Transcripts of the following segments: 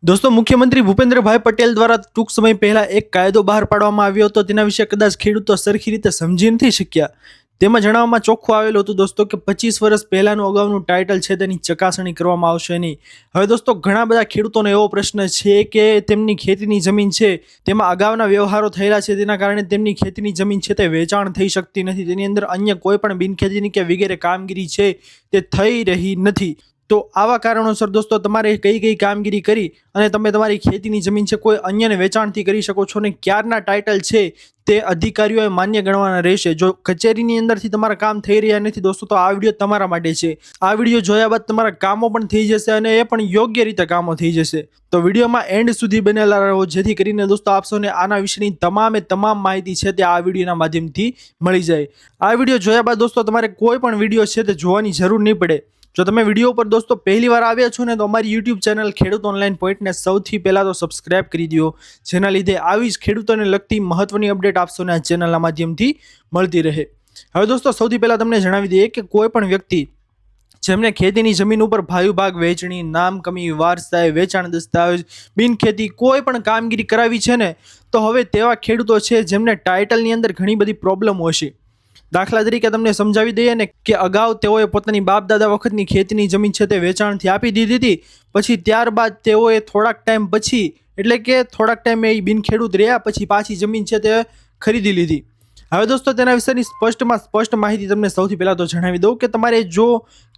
दोस्तों मुख्यमंत्री भूपेन्द्रभाई पटेल द्वारा टूंक समय पहला एक कायदो बहार पाडवामां આવ્યો હતો તેના વિશે કદાચ ખેડૂતો સરખી રીતે સમજી નથી શક્યા। તેમાં જણાવવામાં ચોખ્ખું આવેલું હતું દોસ્તો કે 25 વર્ષ પહેલાનું અગાઉનું ટાઇટલ છે તેની ચકાસણી કરવામાં આવશે નહીં। હવે દોસ્તો ઘણા બધા ખેડૂતોનો એવો પ્રશ્ન છે કે તેમની ખેતીની જમીન છે તેમાં અગાઉના વ્યવહારો થયેલા છે, તેના કારણે તેમની ખેતીની જમીન છે તે વેચાણ થઈ શકતી નથી, તેની અંદર અન્ય કોઈ પણ બિનખેતીની કે વગેરે કામગીરી છે તે થઈ રહી નથી। તો આવા કારણોસર દોસ્તો તમારે કઈ કામગીરી કરી અને તમે તમારી ખેતીની જમીન છે કોઈ અન્યને વેચાણથી કરી શકો છો ને ક્યારના ટાઇટલ છે તે અધિકારીઓએ માન્ય ગણવાના રહેશે। જો કચેરીની અંદરથી તમારા કામ થઈ રહ્યા નથી દોસ્તો તો આ વિડીયો તમારા માટે છે। આ વિડીયો જોયા બાદ તમારા કામો પણ થઈ જશે અને એ પણ યોગ્ય રીતે કામો થઈ જશે। તો વિડીયોમાં એન્ડ સુધી બનેલા રહો જેથી કરીને દોસ્તો આપ સૌને આના વિશેની તમામ માહિતી છે તે આ વિડીયોના માધ્યમથી મળી જાય। આ વિડીયો જોયા બાદ દોસ્તો તમારે કોઈ પણ વિડીયો છે તે જોવાની જરૂર નહીં પડે। જો તમે વિડીયો પર દોસ્તો પહેલી વાર આવ્યા છો ને તો અમારી યુટ્યુબ ચેનલ ખેડૂત ઓનલાઈન પોઈન્ટને સૌથી પહેલાં તો સબસ્ક્રાઇબ કરી દો, જેના લીધે આવી જ ખેડૂતોને લગતી મહત્વની અપડેટ આપશોને આ ચેનલના માધ્યમથી મળતી રહે। હવે દોસ્તો સૌથી પહેલાં તમને જણાવી દઈએ કે કોઈ પણ વ્યક્તિ જેમને ખેતીની જમીન ઉપર ભાગ વહેંચણી, નામ કમી, વારસાઈ, વેચાણ દસ્તાવેજ, બિનખેતી કોઈ પણ કામગીરી કરાવી છે ને તો હવે તેવા ખેડૂતો છે જેમને ટાઇટલની અંદર ઘણી બધી પ્રોબ્લેમો હશે। દાખલા તરીકે તમને સમજાવી દઈએ ને કે અગાઉ તેઓએ પોતાની બાપ દાદા વખતની ખેતીની જમીન છે તે વેચાણથી આપી દીધી હતી, પછી ત્યારબાદ તેઓએ થોડાક ટાઈમ એ બિનખેડૂત રહ્યા પછી પાછી જમીન છે તે ખરીદી લીધી। હવે દોસ્તો તેના વિશેની સ્પષ્ટ માહિતી તમને સૌથી પહેલાં તો જણાવી દઉં કે તમારે જો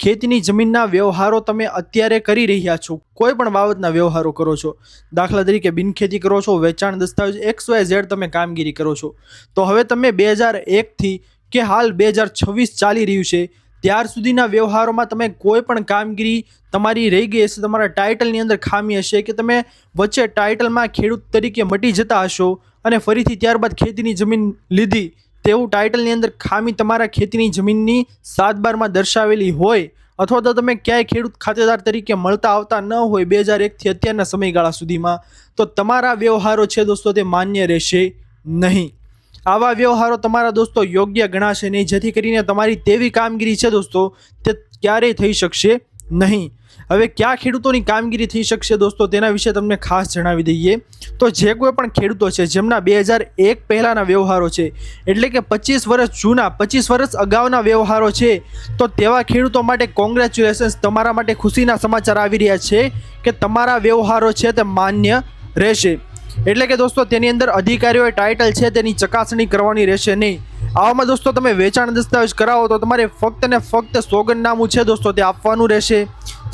ખેતીની જમીનના વ્યવહારો તમે અત્યારે કરી રહ્યા છો, કોઈ પણ બાબતના વ્યવહારો કરો છો, દાખલા તરીકે બિનખેતી કરો છો, વેચાણ દસ્તાવેજ XYZ તમે કામગીરી કરો છો, તો હવે તમે 2001થી કે હાલ 2026 ચાલી રહ્યું છે ત્યાર સુધીના વ્યવહારોમાં તમે કોઈ પણ કામગીરી તમારી રહી ગઈ હશે, તમારા ટાઇટલની અંદર ખામી હશે કે તમે વચ્ચે ટાઇટલમાં ખેડૂત તરીકે મટી જતા હશો અને ફરીથી ત્યારબાદ ખેતીની જમીન લીધી તેવું ટાઇટલની અંદર ખામી તમારા ખેતીની જમીનની 7/12માં દર્શાવેલી હોય અથવા તો તમે ક્યાંય ખેડૂત ખાતેદાર તરીકે મળતા આવતા ન હોય 2001થી અત્યારના સમયગાળા સુધીમાં, તો તમારા વ્યવહારો છે દોસ્તો તે માન્ય રહેશે નહીં। આવા વ્યવહારો તમારા દોસ્તો યોગ્ય ગણાશે નહીં, જેથી કરીને તમારી તેવી કામગીરી છે દોસ્તો તે ક્યારેય થઈ શકશે નહીં। હવે કયા ખેડૂતોની કામગીરી થઈ શકશે દોસ્તો તેના વિશે તમને ખાસ જણાવી દઈએ તો જે કોઈ પણ ખેડૂતો છે જેમના 2001 પહેલાંના વ્યવહારો છે એટલે કે 25 વર્ષ જૂના 25 વર્ષ અગાઉના વ્યવહારો છે તો તેવા ખેડૂતો માટે કોંગ્રેચ્યુલેશન્સ, તમારા માટે ખુશીના સમાચાર આવી રહ્યા છે કે તમારા વ્યવહારો છે તે માન્ય રહેશે। એટલે કે દોસ્તો તેની અંદર અધિકારીઓએ ટાઇટલ છે તેની ચકાસણી કરવાની રહેશે નહીં। આવામાં દોસ્તો તમે વેચાણ દસ્તાવેજ કરાવો તો તમારે ફક્ત ને ફક્ત સોગંદનામું છે દોસ્તો તે આપવાનું રહેશે।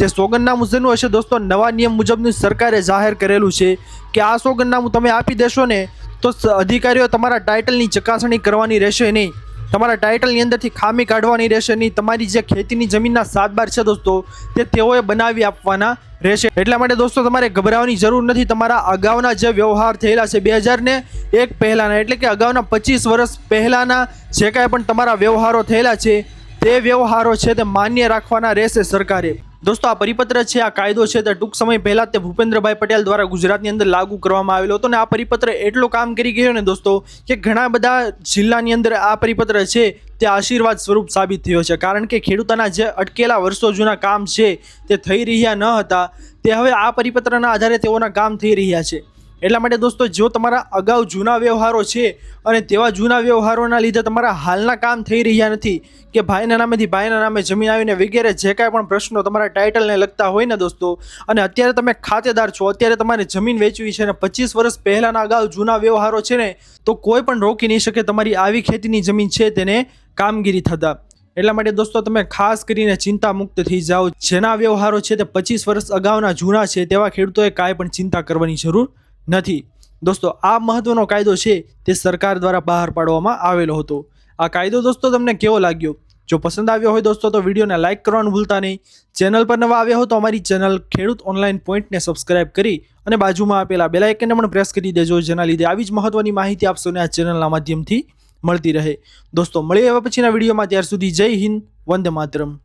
જે સોગંદનામું જેનું હશે દોસ્તો નવા નિયમ મુજબનું સરકારે જાહેર કરેલું છે કે આ સોગંદનામું તમે આપી દેશો ને તો અધિકારીઓ તમારા ટાઇટલની ચકાસણી કરવાની રહેશે નહીં, તમારા ટાઇટલની અંદરથી ખામી કાઢવાની રહેશે નહીં, તમારી જે ખેતીની જમીનના 7/12 છે દોસ્તો તે તેઓએ બનાવી આપવાના રહેશે। એટલા માટે દોસ્તો તમારે ગભરાવાની જરૂર નથી। તમારા અગાઉના જે વ્યવહાર થયેલા છે 2001 પહેલાંના એટલે કે અગાઉના 25 વર્ષ પહેલાંના જે કાંઈ પણ તમારા વ્યવહારો થયેલા છે તે વ્યવહારો છે તે માન્ય રાખવાના રહેશે સરકારે। દોસ્તો આ પરિપત્ર છે, આ કાયદો છે તે ટૂંક સમય પહેલાં તે ભૂપેન્દ્રભાઈ પટેલ દ્વારા ગુજરાતની અંદર લાગુ કરવામાં આવેલો હતો અને આ પરિપત્ર એટલો કામ કરી ગયો ને દોસ્તો કે ઘણા બધા જિલ્લાની અંદર આ પરિપત્ર છે તે આશીર્વાદ સ્વરૂપ સાબિત થયો છે, કારણ કે ખેડૂતોના જે અટકેલા વર્ષો જૂના કામ છે તે થઈ રહ્યા ન હતા તે હવે આ પરિપત્રના આધારે તેઓના કામ થઈ રહ્યા છે। એટલા માટે દોસ્તો જો તમારા અગાઉ જૂના વ્યવહારો છે અને તેવા જૂના વ્યવહારોના લીધે તમારા હાલના કામ થઈ રહ્યા નથી કે ભાઈના નામેથી ભાઈના નામે જમીન આવીને વગેરે જે કાંઈ પણ પ્રશ્નો તમારા ટાઇટલને લગતા હોય ને દોસ્તો, અને અત્યારે તમે ખાતેદાર છો, અત્યારે તમારે જમીન વેચવી છે અને 25 વર્ષ પહેલાંના અગાઉ જૂના વ્યવહારો છે ને તો કોઈ પણ રોકી નહીં શકે તમારી આવી ખેતીની જમીન છે તેને કામગીરી થતા। એટલા માટે દોસ્તો તમે ખાસ કરીને ચિંતા મુક્ત થઈ જાઓ। જેના વ્યવહારો છે તે 25 વર્ષ અગાઉના જૂના છે તેવા ખેડૂતોએ કાંઈ પણ ચિંતા કરવાની જરૂર નથી। દોસ્તો આ મહત્વનો કાયદો છે તે સરકાર દ્વારા બહાર પાડવામાં આવેલો હતો। આ કાયદો દોસ્તો તમને કેવો લાગ્યો? જો પસંદ આવ્યો હોય દોસ્તો તો વિડીયોને લાઇક કરવાનું ભૂલતા નહીં। ચેનલ પર નવા આવ્યા હો તો અમારી ચેનલ ખેડૂત ઓનલાઈન પોઈન્ટને સબસ્ક્રાઇબ કરી અને બાજુમાં આપેલા બેલ આઇકનને પણ પ્રેસ કરી દેજો, જેના લીધે આવી જ મહત્વની માહિતી આપશોને આ ચેનલના માધ્યમથી મળતી રહે। દોસ્તો મળીએ હવે પછીના વિડીયોમાં, ત્યાર સુધી જય હિન્દ, વંદે માતરમ।